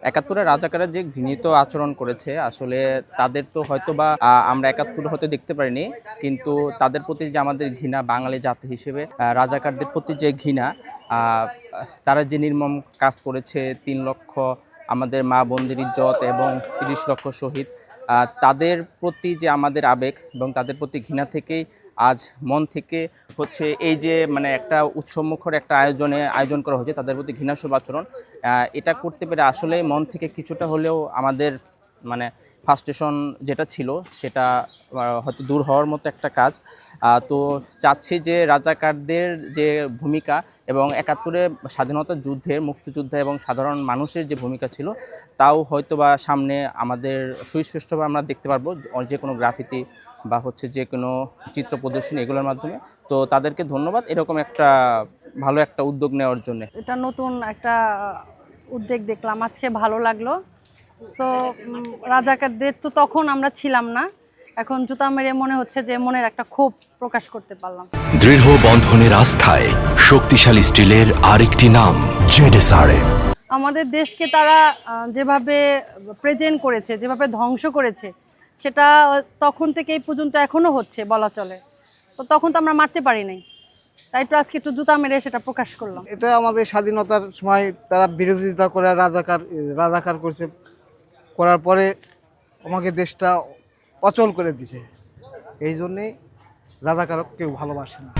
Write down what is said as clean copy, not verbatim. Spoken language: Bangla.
একাত্তরে রাজাকাররা যে ঘৃণিত আচরণ করেছে আসলে তাদের তো হয়তো বা আমরা একাত্তরে হয়তো দেখতে পারিনি, কিন্তু তাদের প্রতি যে আমাদের ঘৃণা বাঙালি জাতি হিসেবে রাজাকারদের প্রতি যে ঘৃণা, আহ, তারা যে নির্মম কাজ করেছে, 3 লক্ষ আমাদের মা বোনদের ইজ্জত এবং 30 লক্ষ শহীদ, তাদের প্রতি যে আমাদের আবেগ এবং তাদের প্রতি ঘৃণা থেকেই আজ মন থেকে হচ্ছে এই যে মানে একটা উৎসবমুখর একটা আয়োজন করা হয়েছে তাদের প্রতি ঘৃণাসুলভ আচরণ। এটা করতে পেরে আসলে মন থেকে কিছুটা হলেও আমাদের মানে ফার্স্টেশন যেটা ছিল সেটা হয়তো দূর হওয়ার মতো একটা কাজ। তো চাচ্ছি যে রাজাকারদের যে ভূমিকা এবং একাত্তরে স্বাধীনতা যুদ্ধের মুক্তিযুদ্ধে এবং সাধারণ মানুষের যে ভূমিকা ছিল তাও হয়তো বা সামনে আমাদের সুস্পষ্টভাবে আমরা দেখতে পারবো যে কোনো গ্রাফিতি বা হচ্ছে যে কোনো চিত্র প্রদর্শনী এগুলোর মাধ্যমে। তো তাদেরকে ধন্যবাদ এরকম একটা ভালো একটা উদ্যোগ নেওয়ার জন্য। এটা নতুন একটা উদ্যোগ দেখলাম, আজকে ভালো লাগলো। সো রাজাকারদের তো তখন আমরা ছিলাম না, এখন জুতা মেরে মনে হচ্ছে যে মনের একটা ক্ষোভ প্রকাশ করতে পারলাম। দৃঢ় বন্ধনের আস্থায় শক্তিশালী স্টিলের আরেকটি নাম জেডএসআরএম। আমাদের দেশকে তারা যেভাবে প্রেজেন্ট করেছে, যেভাবে ধ্বংস করেছে, সেটা তখন থেকে এই পর্যন্ত এখনো হচ্ছে বলা চলে। তো তখন তো আমরা মারতে পারি নাই, তাই তো আজকে একটু জুতা মেরে সেটা প্রকাশ করলাম। এটা আমাদের স্বাধীনতার সময় তারা বিরোধিতা করে রাজাকার করছে, করার পরে আমাকে দেশটা অচল করে দিছে। এই জন্যেই রাজাকার কেউ ভালোবাসে না।